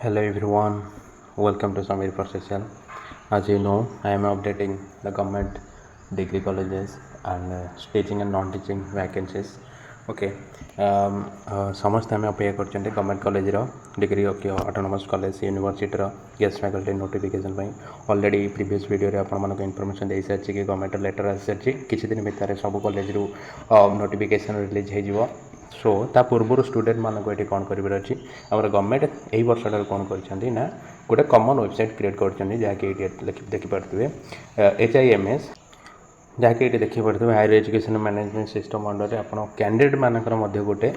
Hello everyone, welcome to Samir Procession. As you know, I am updating the government degree colleges and teaching and non-teaching vacancies. Okay, ସମସ୍ତେ ଆମେ ଅପେକ୍ଷା କରିଛନ୍ତି government କଲେଜର degree autonomous college ୟୁନିଭର୍ସିଟିର guest faculty notification ପାଇଁ already previous ଭିଡ଼ିଓରେ ଆପଣମାନଙ୍କୁ information ଦେଇସାରିଛି କି ଗଭର୍ଣ୍ଣମେଣ୍ଟ ଲେଟର୍ ଆସିସାରିଛି କିଛି ଦିନ ଭିତରେ ସବୁ କଲେଜରୁ ନୋଟିଫିକେସନ୍ ରିଲିଜ୍ ହୋଇଯିବ। सो ता पूर्व स्टूडेंट मानक ये कौन कर गवर्नमेंट यही वर्षटार कौन कर गोटे कमन वेबसाइट क्रिएट कर जहाँकि देखिपे HIMS जहाँकि ये देखिपे higher education management system under आप कैंडिडेट मानकर गोटे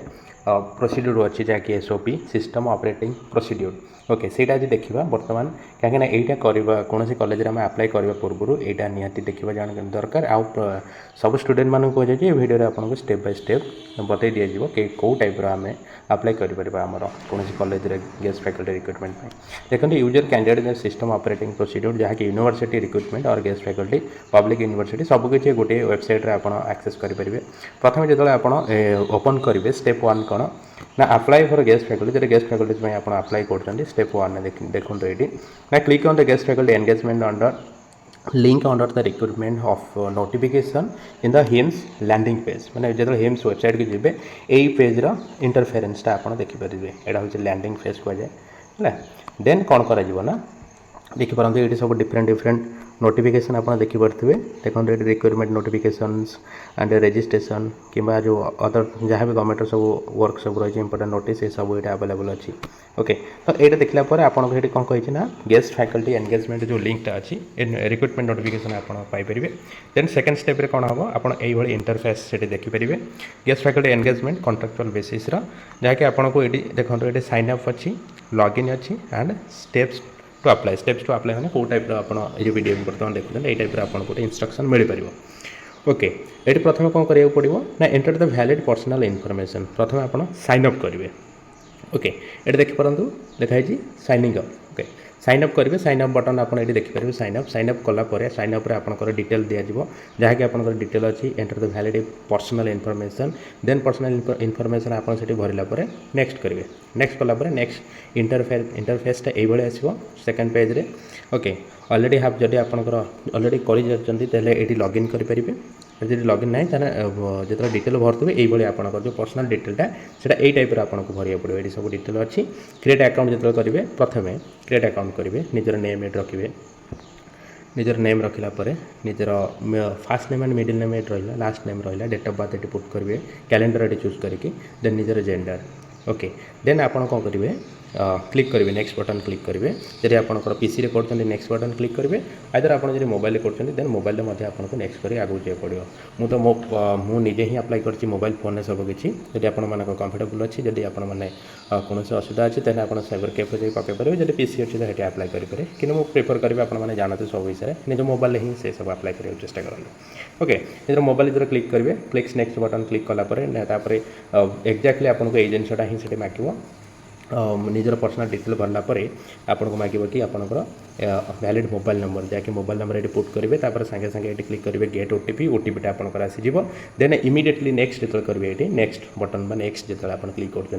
प्रोसीड्यूर अच्छी जहाँकि SOP system operating procedure okay से आज देखा बर्तमान कहीं यहाँ करवा कौन कॉलेज में अप्लाई करने पूर्व यहाँ निहाती देखा जान दरकार आउ सब स्टूडेंट मानक कहुचे भिडियो आपको स्टेप बाय स्टेप बतई दिज्व कि कौ टाइप आम अप्लाई करें कौन कॉलेज गेस्ट फैकल्टी रिक्रुटमेंट देखते user candidate system operating procedure जहाँकि यूनिवर्सिटी रिक्रुटमेंट और गेस्ट फैकल्टी पब्लिक यूनिवर्सिटी सबकि गोटे वेबसाइट आप एक्सेस करेंगे। प्रथम जो आप ओपन करेंगे स्टेप 1 कौन ना अप्लाई फॉर गेस्ट फैकल्टी जो गेस्ट फैकल्टी में आप अप्लाई कर स्टेप 1 देखो ये ना click on the guest faculty engagement under link under the recruitment of notification in the HIMS landing page मैंने जो हिम्स वेबसाइट की जी यही पेज्र इंटरफेरेन्सटा आप देखिपारे यहाँ हूँ लैंडिंग पेज कहुए है देन कौन कर देखिपारती ये सब डिफरेंट नोटिफिकेशन आप देखिपे देखो ये रिक्रुटमेंट नोटिफिकेशंस एंड रजिस्ट्रेशन कि जो अदर जहाँ भी गवर्नमेंट सब वर्क सब रही इंपोर्टेंट नोटिस ये सब ये अवेलेबल अच्छी ओके तो ये देखला आपको ये कौन कही ना गेस्ट फैकल्टी एंगेजमेंट जो लिंकटा अच्छी रिक्रुटमेंट नोटिफिकेशन आप पाइपर देन सेकेंड स्टेप रे कौन हम आप इंटरफेस से देखिपारे guest faculty engagement contractual basis जहाँकि आपको ये देखो ये साइन अप अच्छी लॉगिन अच्छी एंड स्टेप्स टू अप्लाई मैंने कौ टाइप ये वीडियो बर्तमान देखते हैं ये टाइप आपको इंस्ट्रक्शन मिल पार ओके ये प्रथम कौन करा पड़ो ना enter the valid personal information प्रथम आप साइन अप करेंगे ओके ये देखिपारु देखाई signing up okay sign up करेंगे साइन अप बटन आप देखिपारे साइन अप कलापर साइन अप आपंकर डिटेल दिज्व जहाँकि आप डिटेल अच्छी enter the valid personal information then personal information आप भरला नेक्स्ट करेंगे नेक्स्ट कलापर नेक्स्ट इंटरफेसटा ये आसो सेकेंड पेज रे ओके ऑलरेडी हाफ जदि आपंकर ऑलरेडी कर लॉगिन करेंगे जब लॉगिन ना जो डिटेल भरते ये आपंकर जो पर्सनल डिटेलटा से यही टाइप आपको भरिया पड़ो ये सब डिटेल अच्छी क्रिएट अकाउंट जो करेंगे प्रथम क्रिएट अकाउंट करेंगे निजर नेम ये रखिए निजर नेम रखला निजर fast name and middle name ये रहा लास्ट नेम रहा डेट ऑफ बर्थ ये पुट करेंगे कैलेंडर ये चूज करके देन निजर जेंडर ओके देन आप कौन करेंगे क्लिक करेंगे नेक्स्ट बटन क्लिक करेंगे जब आप पीसी रे करते नेक्स्ट बटन क्लिक करेंगे आइदर आप मोबाइल करते देन मोबाइल आपको नेक्स्ट कर आगे जाए पड़ो मु तो मु निजे ही अप्लाई कर मोबाइल फोन सब किसी जब आप कंफर्टेबल अच्छी जब आप कौन असुविधा अच्छी तेल आप साइबर कैफे जाए पकड़ पारे जब पीसी अच्छी तो अप्लाई करेंगे कि प्रिफर करेंगे आपने जानते सब विषय निज मोबाइल ही से सब अप्लाई करने चेष्टा करेंगे ओके निज मोबाइल जो क्लिक करेंगे क्लिक नेक्स्ट बटन क्लिक कलापर एक्जाक्टली आपको ये जिनसा ही से मांग निजर पर्सनल डिटेल भरला आपको मांग कि आपंकर वैलिड मोबाइल नंबर जहाँकि मोबाइल नंबर ये पुट करेंगे सागे सागे ये क्लिक करेंगे गेट ओटीपीटा आपंकर आसीज देन इमिडिएटली नेक्स्ट जो करेंगे ये नेक्स्ट बटन नेक्स्ट जो आप क्लिक कर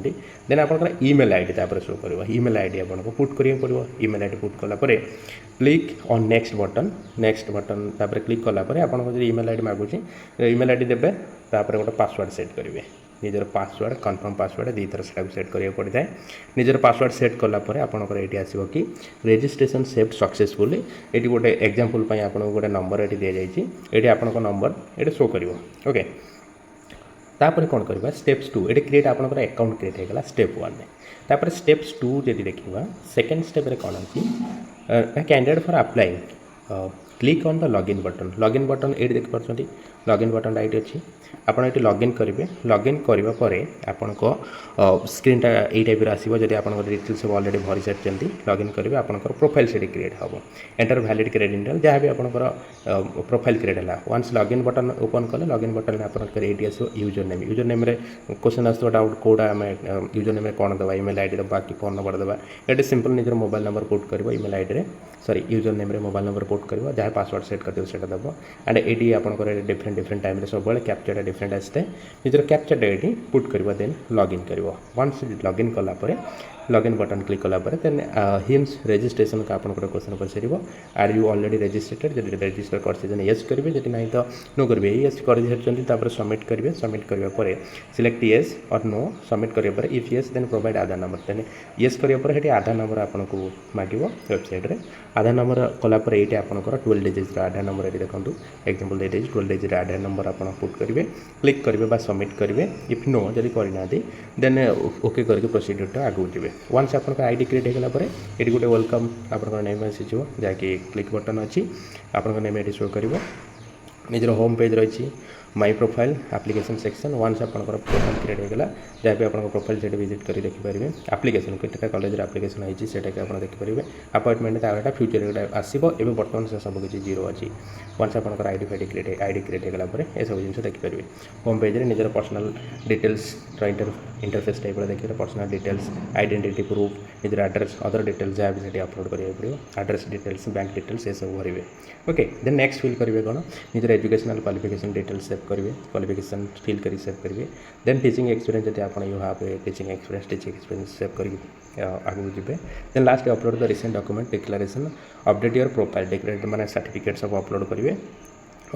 देन आपंकर ईमेल आईडी शो कर ईमेल आईडी आपको पुट करा पड़ो ईमेल आईडी पुट कलापर click on next button click कलापर आपको ईमेल आईडी मागुची ईमेल आईडी देवे गोटे पासवर्ड सेट करेंगे निजर पासवर्ड कन्फर्म पासवर्ड दी थर से सेट करा पड़ता है निजर पासवर्ड सेट कलापर आपंकर ये आसो कि रजिस्ट्रेशन सेव्ड सक्सेसफुली ये गोटे एग्जांपल आपको गोटे नंबर ये दि जाइए ये आपंकर नंबर ये शो कर ओके तापर कौन करवा स्टेप्स 2 ये क्रिएट आपंकर अकाउंट क्रिएट होगा स्टेप 1 तापर स्टेप्स 2 जब देखा सेकेंड स्टेप कौन अच्छी candidate for applying click on the login button ये देखिए लॉगिन बटन ये अच्छी आपड़ ये लॉगिन करेंगे लॉगिन करने आपण को स्क्रीनटा यही टाइप आसो जब आप डिटेल सब ऑलरेडी भरी सारी लॉगिन करेंगे आपंकर प्रोफाइल से क्रिएट हम एंटर वैलिड क्रेडेंशियल जहाँ भी आपंकर प्रोफाइल क्रिएट है वंस लॉगिन बटन ओपन कले लॉगिन बटन में आपंकर ये आसो यूजर नेम क्वेश्चन आसो डाउट कौटा आम यूजर नेम कौन दबा ईमेल आईडी दबा कि फोन नंबर दबा ये सिंपल निजर मोबाइल नंबर पुट कर email ID sorry user name mobile number put कर जहाँ पासवर्ड सेट कर दब एंड ये आपंकर डिफरेंट टाइम सब कैप्चर डिफरेंट आसते निजर कैप्चर ये पुट कर देन लॉगिन कर वंस लॉगिन कलापर लॉगिन बटन क्लिक कला देन हिम्स रजिस्ट्रेशन का आपन क्वेश्चन पचार आर यू ऑलरेडी रजिस्ट्रेटेड जब रजिस्टर कर येस करेंगे जब ना तो नो करेंगे येस कर सबमिट करेंगे सबमिट करापर सिलेक्ट येस और नो सबमिट करापर if yes then provide Aadhaar number then yes करापर ये आधार नंबर आपको मांग वेबसाइट आधार नंबर कलापर ये आपंकर 12 डिजिट आधार नंबर ये देखो एग्जांपल दे 12 डिजिट आधार नंबर आप पुट करेंगे क्लिक करेंगे सबमिट करेंगे इफ नो जब करना देन ओके करके प्रोसीड्यूर आगे जाए वन्स आप आईडी क्रिएट होगा ये गोटे वेलकम आप नेम आसीज जहाँकि क्लिक बटन अच्छी आप नेम ये शो कर निजर होम पेज रही my profile application section once आप प्रोफाइल क्रिएट होगा जहाँ भी आप प्रोफाइल से विजिट कर देखिपारे एप्लिकेशन केटा कॉलेज एप्लिकेशन होती है आप देखिपारे अपॉइंटमेंट आगे फ्यूचर आसो एवं बर्तमान से सब किसी जीरो अच्छी वन्स आप आईडी क्रिएट होगा ये सब जिन देखिपारे होम पेज निजर पर्सनल डिटेल्स इंटरफेस टाइप देखिए पर्सनल डिटेल्स आइडेंटिटी प्रूफ निजर एड्रेस अदर डिटेल्स जहाँ भी से अपलोड करा पड़ो एड्रेस डिटेल्स बैंक डिटेल्स ये सब भरेंगे ओके देन नेक्स्ट फिल करेंगे कौन निजर एजुकेशनल क्वालिफिकेशन डिटेल्स सेव करेंगे क्वालिफिकेशन फिल कर सेव करेंगे देन टीचिंग एक्सपीरियंस जब आप you have teaching experience save कर आगे जी then last upload the recent document declaration update your profile declared मैंने सर्टिफिकेट सब अपलोड करेंगे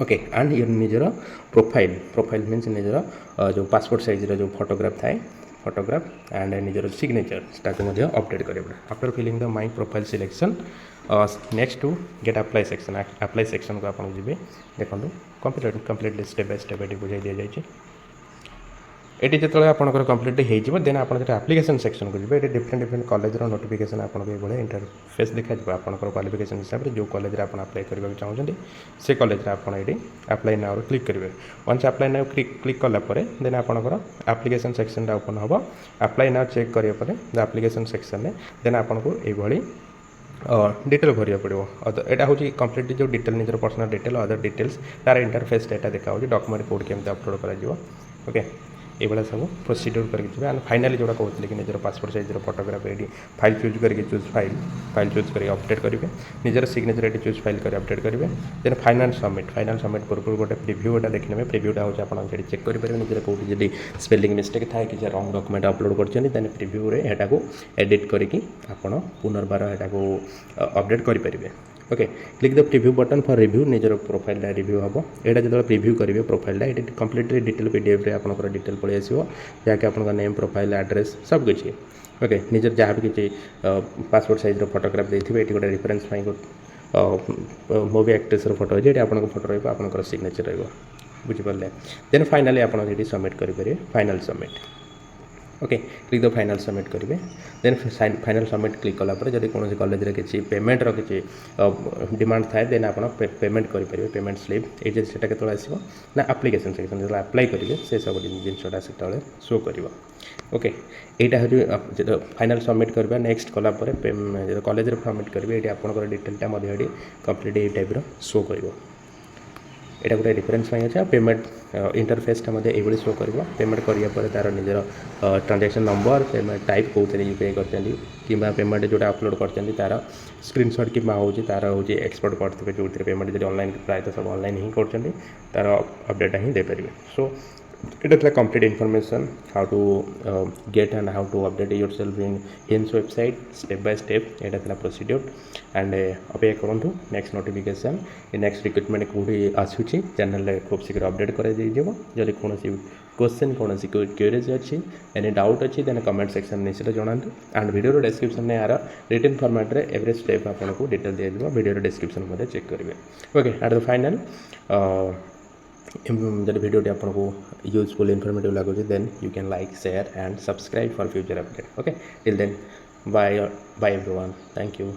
ओके एंड योर निजर प्रोफाइल मीन्स निजर जो पासपोर्ट साइज जो फोटोग्राफ थाए फोटोग्राफ एंड निजर सिग्नेचर ताको अपडेट करेंगे after filling the my profile selection next to get apply section को आप जी देखो कम्प्लीटली स्टेप बाय स्टेप ये बुझाई दि जाए ये जो आपंकर कम्प्लीट हो देन आप एप्लिकेशन सेक्शन को जी डिफरेंट कॉलेज नोटिफिकेशन आपको ये इंटरफेस देखा आपंकर क्वालिफिकेशन हिसाब से जो कॉलेज आप अप्लाई करने चाहते से कॉलेज आप ये अप्लाई नाउ क्लिक करेंगे वन्स अप्लाई नाउ क्लिक कलापर देन आपंकर एप्लिकेशन सेक्शन ओपन हम अप्लाई नाउ चेक करापर एप्लिकेशन सेक्शन देन आपको ये डिटेल भरिया पड़ो यहाँ हूँ कम्प्लीट जो डिटेल निजर पर्सनल डिटेल अदर डिटेल्स तार इंटरफेस डाटा देखा डॉक्यूमेंट कोड केमती अपलोड कर ओके ये सब प्रोसीड्यूर करके एंड फाइनाली जो कहते कि निजर पासपोर्ट साइज फोटोग्राफ ये फाइल चूज करके फाइल चूज कर अपडेट करेंगे निजर सिग्नेचर ये चूज फाइल कर अपडेट करेंगे देन फाइनल सबमिट पूर्व गोटे प्रिव्यूटा देखने प्रिव्यूटा हूँ आप चेक करेंगे निजर कौटी जब स्पेलिंग मिस्टेक थाए कि रंग डॉक्यूमेंट अपलोड कर प्रिव्यू को एडिट करके आप पुनर्बार यहाँ अपडेट करेंगे okay click the preview button for review निजर प्रोफाइल रिव्यू हम यहाँ जो प्रिव्यू करेंगे प्रोफाइल ये कम्प्लीटली डिटेल पीडीएफ आपंकर डिटेल पलि आसो जहाँकि आप नेम प्रोफाइल एड्रेस सब किसी ओके निजर जहाँ भी किसी पासपोर्ट साइज फोटोग्राफ देते ये गोटे रेफरेंस मूवी एक्ट्रेस फोटो अच्छे ये आप फोटो रहा सिग्नेचर बुझिपारे देन फाइनाली आप सबमिट करेंगे final submit okay click the final submit करेंगे देन फाइनल सबमिट क्लिक कलापर जब कौन कॉलेज किसी पेमेंट किसी डिमांड थाए देन आप पेमेंट करेंगे पेमेंट स्लिप ये से आसो ना एप्लिकेशन सेक्शन जो अप्लाई करेंगे से सब जिनटा से शो कर ओके यहाँ हूँ फाइनल सबमिट करवा नेक्स्ट कलापर कॉलेज सबमिट करेंगे ये आपंकर डिटेलटा कम्प्लीट ये टाइप शो कर यहाँ गोटे डिफरेन्स अच्छे पेमेंट इंटरफेसटा ये शो कर पेमेंट करापर तार निजर ट्रांजैक्शन नंबर पेमेंट टाइप कौन यूपीआई कर पेमेंट जोटा अपलोड कर तार स्क्रीनशॉट कि हूँ तार हूँ एक्सपोर्ट करते जो पेमेंट जो ऑनलाइन प्रायतः सब ऑनलाइन ही कर तार अपडेट ही देपारे so it is like complete information how to get and how to update yourself in HIMS website step by step এটা ଥିଲା procedure and ଅପେକ୍ଷା କରନ୍ତୁ next notification next recruitment କୋଉଠି ଆସୁଛି channel खूब शीघ्र अपडेट कराई दिजिବ ଯଦି କୌଣସି क्वेश्चन कौन सी क्यूरीज अच्छी एनी डाउट अच्छी देन कमेंट सेक्शन निश्चित जनातु एंड वीडियो डिस्क्रिप्शन में यार रिटन फॉर्मेट रे एवरी स्टेप आपको डिटेल दिया वीडियो डिस्क्रिप्शन में चेक करेंगे ओके एट द फाइनल जब वीडियो आपको यूजफुल इनफॉर्मेटिव लगुच then you can like share and subscribe for future update okay till then bye everyone thank you.